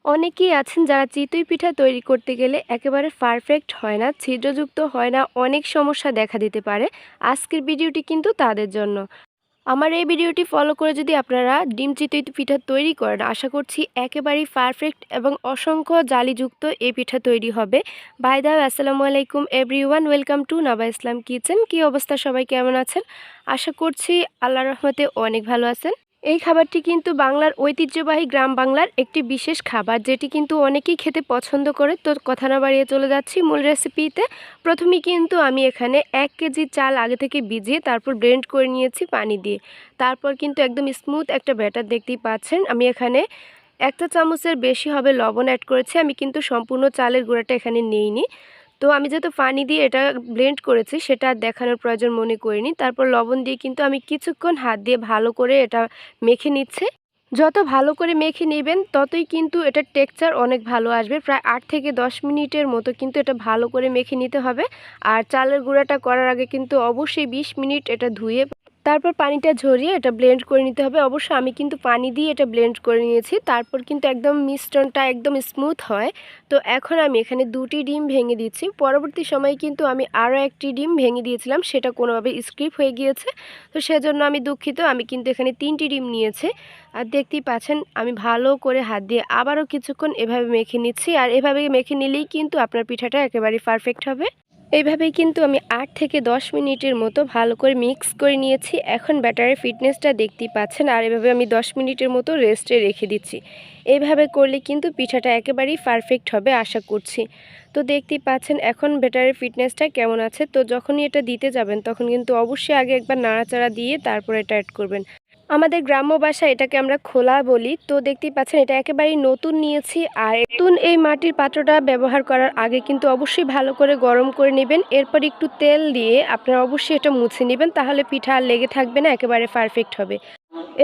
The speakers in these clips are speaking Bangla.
অনেকেই আছেন যারা চিতই পিঠা তৈরি করতে গেলে একেবারে পারফেক্ট হয় না, ছিদ্রযুক্ত হয় না, অনেক সমস্যা দেখা দিতে পারে। আজকের ভিডিওটি কিন্তু তাদের জন্য। আমার এই ভিডিওটি ফলো করে যদি আপনারা ডিম চিতই পিঠা তৈরি করেন, আশা করছি একেবারেই পারফেক্ট এবং অসংখ্য জালিযুক্ত এই পিঠা তৈরি হবে। বাই দা ওয়ে, আসসালামু আলাইকুম everyone, welcome to Naba Islam kitchen. কী অবস্থা, সবাই কেমন আছেন? আশা করছি আল্লাহর রহমতে অনেক ভালো আছেন। এই খাবারটি কিন্তু বাংলার ঐতিহ্যবাহী গ্রাম বাংলার একটি বিশেষ খাবার, যেটি কিন্তু অনেকেই খেতে পছন্দ করে। তো কথা না বাড়িয়ে চলে যাচ্ছি মূল রেসিপিতে। প্রথমেই কিন্তু আমি এখানে 1 কেজি চাল আগে থেকে ভিজিয়ে তারপর ব্লেন্ড করে নিয়েছি পানি দিয়ে। তারপর কিন্তু একদম স্মুথ একটা ব্যাটার দেখতেই পাচ্ছেন। আমি এখানে 1 চা চামচের বেশি হবে লবণ অ্যাড করেছি। আমি কিন্তু সম্পূর্ণ চালের গুঁড়াটা এখানে নেইনি। তো আমি যেহেতু পানি দিয়ে এটা ব্লেন্ড করেছি, সেটা আর দেখানোর প্রয়োজন মনে করিনি। তারপর লবণ দিয়ে কিন্তু আমি কিছুক্ষণ হাত দিয়ে ভালো করে এটা মেখে নিচ্ছি। যত ভালো করে মেখে নেবেন ততই কিন্তু এটার টেক্সচার অনেক ভালো আসবে। প্রায় 8 থেকে 10 মিনিটের মতো কিন্তু এটা ভালো করে মেখে নিতে হবে। আর চালের গুঁড়াটা করার আগে কিন্তু অবশ্যই 20 মিনিট এটা ধুয়ে তারপর পানিটা ঝরিয়ে এটা ব্লেন্ড করে নিতে হবে। অবশ্য আমি কিন্তু পানি দিয়ে এটা ব্লেন্ড করে নিয়েছি। তারপর কিন্তু একদম মিশ্রণটা একদম স্মুথ হয়। তো এখন আমি এখানে 2টি ডিম ভেঙে দিচ্ছি। পরবর্তী সময়ে কিন্তু আমি আরও একটি ডিম ভেঙে দিয়েছিলাম, সেটা কোনোভাবে স্কিপ হয়ে গিয়েছে। তো সেজন্য আমি দুঃখিত। আমি কিন্তু এখানে 3টি ডিম নিয়েছি। আর দেখতেই পাচ্ছেন আমি ভালো করে হাত দিয়ে আবারও কিছুক্ষণ এভাবে মেখে নিচ্ছি। আর এভাবে মেখে নিলেই কিন্তু আপনার পিঠাটা একেবারেই পারফেক্ট হবে। এইভাবেই কিন্তু আমি 8 থেকে 10 মিনিটের মতো ভালো করে মিক্স করে নিয়েছি। এখন ব্যাটারের ফিটনেসটা দেখতেই পাচ্ছেন। আর এভাবে আমি 10 মিনিটের মতো রেস্টে রেখে দিচ্ছি। এইভাবে করলে কিন্তু পিঠাটা একেবারেই পারফেক্ট হবে আশা করছি। তো দেখতেই পাচ্ছেন এখন ব্যাটারের ফিটনেসটা কেমন আছে। তো যখনই এটা দিতে যাবেন তখন কিন্তু অবশ্যই আগে একবার নাড়াচাড়া দিয়ে তারপর এটা অ্যাড করবেন। আমাদের গ্রাম্য ভাষায় এটাকে আমরা খোলা বলি। তো দেখতেই পাচ্ছেন এটা একেবারেই নতুন নিয়েছি। আর নতুন এই মাটির পাত্রটা ব্যবহার করার আগে কিন্তু অবশ্যই ভালো করে গরম করে নেবেন। এরপর একটু তেল দিয়ে আপনারা অবশ্যই এটা মুছে নেবেন, তাহলে পিঠা আর লেগে থাকবে না, একেবারে পারফেক্ট হবে।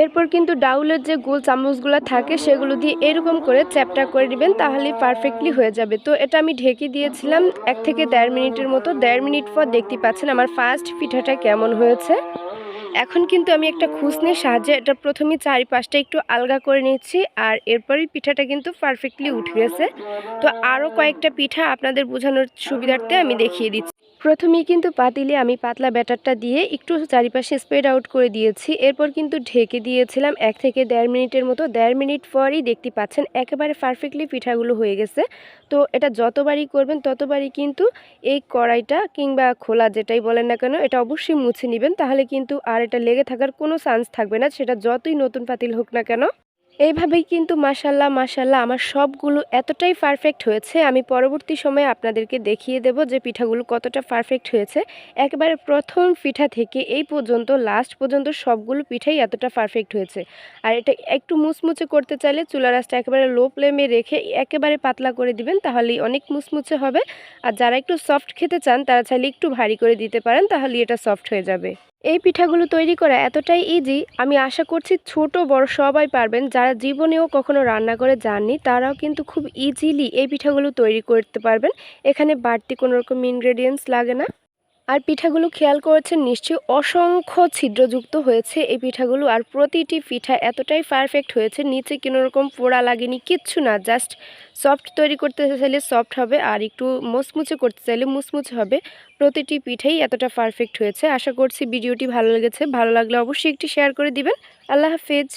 এরপর কিন্তু ডাউলের যে গোল চামচগুলো থাকে সেগুলো দিয়ে এরকম করে চ্যাপটা করে নেবেন, তাহলেই পারফেক্টলি হয়ে যাবে। তো এটা আমি ঢেকে দিয়েছিলাম 1 থেকে 1.5 মিনিটের মতো। 1.5 মিনিট পর দেখতেই পাচ্ছেন আমার ফার্স্ট পিঠাটা কেমন হয়েছে। এখন কিন্তু আমি একটা খুসনির সাহায্যে এটা প্রথমে চারিপাশটা একটু আলগা করে নিচ্ছি। আর এরপরই পিঠাটা কিন্তু পারফেক্টলি উঠে গেছে। তো আরও কয়েকটা পিঠা আপনাদের বোঝানোর সুবিধার্থে আমি দেখিয়ে দিচ্ছি। প্রথমেই কিন্তু পাতিলে আমি পাতলা ব্যাটারটা দিয়ে একটু চারিপাশে স্প্রেড আউট করে দিয়েছি। এরপর কিন্তু ঢেকে দিয়েছিলাম 1 থেকে 1.5 মিনিটের মতো। 1.5 মিনিট পরই দেখতে পাচ্ছেন একেবারে পারফেক্টলি পিঠাগুলো হয়ে গেছে। তো এটা যতবারই করবেন ততবারই কিন্তু এই কড়াইটা কিংবা খোলা যেটাই বলেন না কেন, এটা অবশ্যই মুছে নেবেন, তাহলে কিন্তু আর এটা লেগে থাকার কোনো চান্স থাকবে না, সেটা যতই নতুন পাতিল হোক না কেন। এইভাবেই কিন্তু মাশাল্লাহ মাশাল্লাহ আমার সবগুলো এতটাই পারফেক্ট হয়েছে। আমি পরবর্তী সময়ে আপনাদেরকে দেখিয়ে দেব যে পিঠাগুলো কতটা পারফেক্ট হয়েছে। একেবারে প্রথম পিঠা থেকে এই পর্যন্ত লাস্ট পর্যন্ত সবগুলো পিঠাই এতটা পারফেক্ট হয়েছে। আর এটা একটু মুচমুচে করতে চাইলে চুলার আঁচটা একেবারে লো ফ্লেমে রেখে একেবারে পাতলা করে দিবেন, তাহলেই অনেক মুচমুচে হবে। আর যারা একটু সফট খেতে চান তারা চাইলে একটু ভারী করে দিতে পারেন, তাহলেই এটা সফট হয়ে যাবে। এই পিঠাগুলো তৈরি করা এতটাই ইজি, আমি আশা করছি ছোট বড় সবাই পারবেন। যারা জীবনেও কখনো রান্না করে যাননি তারাও কিন্তু খুব ইজিলি এই পিঠাগুলো তৈরি করতে পারবেন। এখানে বাড়তি কোনো রকম ইনগ্রেডিয়েন্টস লাগে না। আর পিঠাগুলো খেয়াল করেছেন নিশ্চয়ই, অসংখ্য ছিদ্রযুক্ত হয়েছে এই পিঠাগুলো। আর প্রতিটি পিঠা এতটাই পারফেক্ট হয়েছে, নিচে কোনো রকম পোড়া লাগেনি, কিচ্ছু না। জাস্ট সফট তৈরি করতে চাইলে সফট হবে, আর একটু মুচমুচে করতে চাইলে মুচমুচে হবে। প্রতিটি পিঠাই এতটা পারফেক্ট হয়েছে। আশা করছি ভিডিওটি ভালো লেগেছে। ভালো লাগলে অবশ্যই একটি শেয়ার করে দিবেন। আল্লাহ হাফেজ।